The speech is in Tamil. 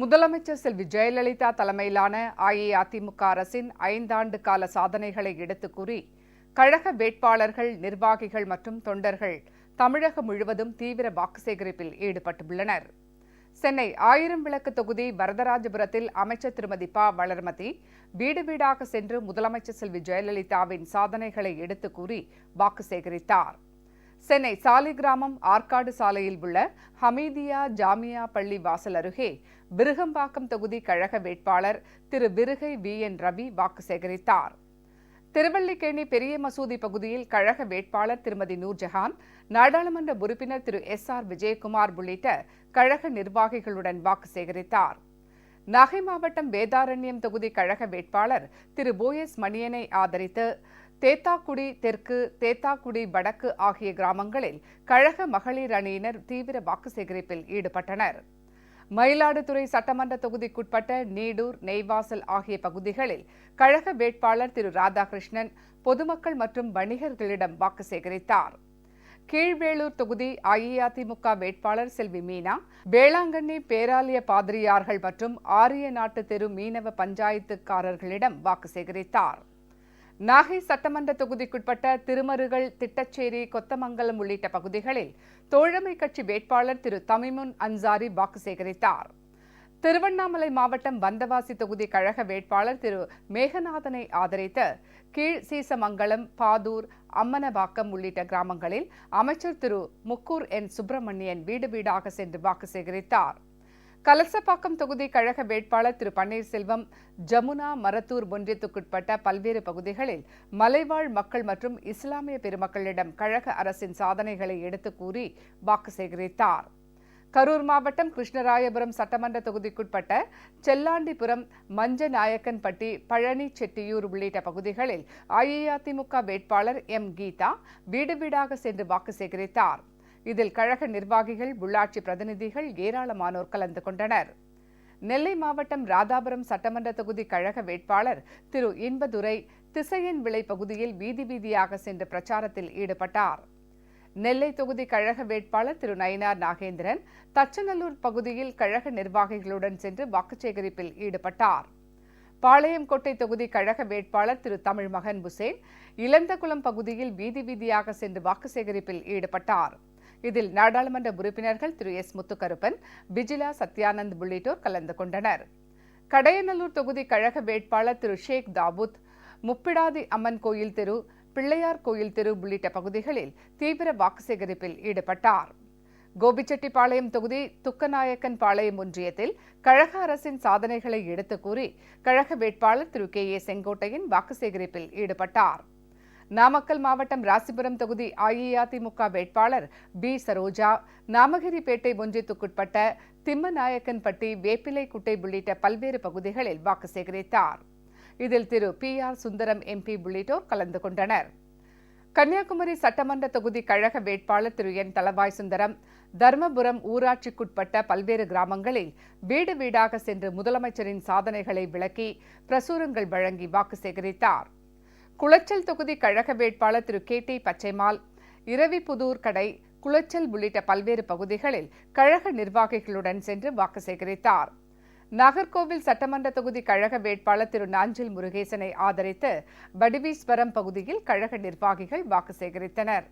முதலமைச்சர் செல்வி ஜெயலலிதா தலைமையிலான அஇஅதிமுக அரசின் 5 ஆண்டு கால சாதனைகளை எடுத்துக் கூறி கழக வேட்பாளர்கள், நிர்வாகிகள் மற்றும் தொண்டர்கள் தமிழகம் முழுவதும் தீவிர வாக்கு சேகரிப்பில் ஈடுபட்டுள்ளனர். சென்னை 1000 விளக்கு தொகுதி வரதராஜபுரத்தில் அமைச்சர் திருமதி ப. வளர்மதி வீடு வீடாக சென்று முதலமைச்சர் செல்வி ஜெயலலிதாவின் சாதனைகளை எடுத்துக் கூறி வாக்கு சேகரித்தார். சென்னை சாலிகிராமம் ஆற்காடு சாலையில் உள்ள ஹமீதியா ஜாமியா பள்ளி வாசல் அருகே விருகம்பாக்கம் தொகுதி கழக வேட்பாளர் திரு விருகை வி.என். ரவி வாக்கு சேகரித்தார். திருவல்லிக்கேணி பெரிய மசூதி பகுதியில் கழக வேட்பாளர் திருமதி நூர்ஜஹான், நாடாளுமன்ற உறுப்பினர் திரு எஸ்.ஆர். விஜயகுமார் உள்ளிட்ட கழக நிர்வாகிகளுடன் வாக்கு சேகரித்தார். நாகை மாவட்டம் வேதாரண்யம் தொகுதி கழக வேட்பாளர் திரு போயஸ் மணியனை ஆதரித்து தேத்தாக்குடி தெற்கு, தேத்தாக்குடி வடக்கு ஆகிய கிராமங்களில் கழக மகளிர் அணியினர் தீவிர வாக்கு சேகரிப்பில் ஈடுபட்டனர். மயிலாடுதுறை சட்டமன்ற தொகுதிக்குட்பட்ட நீடூர், நெய்வாசல் ஆகிய பகுதிகளில் கழக வேட்பாளர் திரு ராதாகிருஷ்ணன் பொதுமக்கள் மற்றும் வணிகர்களிடம் வாக்கு சேகரித்தார். கீழ்வேளூர் தொகுதி அஇஅதிமுக வேட்பாளர் செல்வி மீனா வேளாங்கண்ணி பேராலய பாதிரியார்கள் மற்றும் ஆரிய நாட்டு தெரு மீனவ பஞ்சாயத்துக்காரர்களிடம் வாக்கு சேகரித்தார். நாகை சட்டமன்ற தொகுதிக்குட்பட்ட திருமருகல், திட்டச்சேரி, கொத்தமங்கலம் உள்ளிட்ட பகுதிகளில் தோழமை கட்சி வேட்பாளர் திரு தமிமுன் அன்சாரி வாக்கு சேகரித்தார். திருவண்ணாமலை மாவட்டம் வந்தவாசி தொகுதி கழக வேட்பாளர் திரு மேகநாதனை ஆதரித்து கீழ் சீசமங்கலம், பாதூர், அம்மனவாக்கம் உள்ளிட்ட கிராமங்களில் அமைச்சர் திரு முக்கூர் என். சுப்பிரமணியன் வீடு வீடாக சென்று வாக்கு சேகரித்தார். கலசப்பாக்கம் தொகுதி கழக வேட்பாளர் திரு பன்னீர்செல்வம் ஜமுனா, மரத்தூர் ஒன்றியத்துக்குட்பட்ட பல்வேறு பகுதிகளில் மலைவாழ் மக்கள் மற்றும் இஸ்லாமிய பெருமக்களிடம் கழக அரசின் சாதனைகளை எடுத்துக் கூறி வாக்கு சேகரித்தார். கரூர் மாவட்டம் கிருஷ்ணராயபுரம் சட்டமன்ற தொகுதிக்குட்பட்ட செல்லாண்டிபுரம், மஞ்சநாயக்கன்பட்டி, பழனி செட்டியூர் உள்ளிட்ட பகுதிகளில் அஇஅதிமுக வேட்பாளர் எம். கீதா வீடு வீடாக சென்று வாக்கு சேகரித்தார். இதில் கழக நிர்வாகிகள், உள்ளாட்சி பிரதிநிதிகள் ஏராளமானோர் கலந்து கொண்டனர். நெல்லை மாவட்டம் ராதாபுரம் சட்டமன்ற தொகுதி கழக வேட்பாளர் திரு இன்பதுரை திசையன் விளை பகுதியில் வீதி வீதியாக சென்று பிரச்சாரத்தில் ஈடுபட்டார். நெல்லை தொகுதி கழக வேட்பாளர் திரு நயினார் நாகேந்திரன் தச்சநல்லூர் பகுதியில் கழக நிர்வாகிகளுடன் சென்று வாக்கு சேகரிப்பில் ஈடுபட்டார். பாளையங்கோட்டை தொகுதி கழக வேட்பாளர் திரு தமிழ்மகன் புசேன் இளந்தகுளம் பகுதியில் வீதி வீதியாக சென்று வாக்கு சேகரிப்பில் ஈடுபட்டார். இதில் நாடாளுமன்ற உறுப்பினர்கள் திரு எஸ். முத்துக்கருப்பன், பிஜிலா சத்யானந்த் உள்ளிட்டோர் கலந்து கொண்டனர். கடையநல்லூர் தொகுதி கழக வேட்பாளர் திரு ஷேக் தாவூத் முப்பிடாதி அம்மன் கோயில் தெரு, பிள்ளையார் கோயில் தெரு உள்ளிட்ட பகுதிகளில் தீவிர வாக்கு சேகரிப்பில் ஈடுபட்டார். கோபிச்செட்டிப்பாளையம் தொகுதி துக்கநாயக்கன் பாளையம் ஒன்றியத்தில் கழக அரசின் சாதனைகளை எடுத்துக் கூறி கழக வேட்பாளர் திரு கே. ஏ. செங்கோட்டையன் வாக்கு சேகரிப்பில் ஈடுபட்டார். நாமக்கல் மாவட்டம் ராசிபுரம் தொகுதி அஇஅதிமுக வேட்பாளர் பி. சரோஜா நாமகிரிப்பேட்டை ஒன்றியத்துக்குட்பட்ட திம்மநாயக்கன்பட்டி, வேப்பிலைக்குட்டை உள்ளிட்ட பல்வேறு பகுதிகளில் வாக்கு சேகரித்தார். இதில் திரு பி. ஆர். சுந்தரம் எம்பி உள்ளிட்டோர் கலந்து கொண்டனர். கன்னியாகுமரி சட்டமன்ற தொகுதி கழக வேட்பாளர் திரு என். தளவாய் சுந்தரம் தர்மபுரம் ஊராட்சிக்குட்பட்ட பல்வேறு கிராமங்களில் வீடு வீடாக சென்று முதலமைச்சரின் சாதனைகளை விளக்கி பிரசுரங்கள் வழங்கி வாக்கு சேகரித்தார். குளச்சல் தொகுதி கழக வேட்பாளர் திரு கே. டி. பச்சைமால் இரவிபுதூர் கடை, குளச்சல் உள்ளிட்ட பல்வேறு பகுதிகளில் கழக நிர்வாகிகளுடன் சென்று வாக்கு சேகரித்தார். நாகர்கோவில் சட்டமன்ற தொகுதி கழக வேட்பாளர் திரு நாஞ்சில் முருகேசனை ஆதரித்து வடிவீஸ்வரம் பகுதியில் கழக நிர்வாகிகள் வாக்கு சேகரித்தனர்.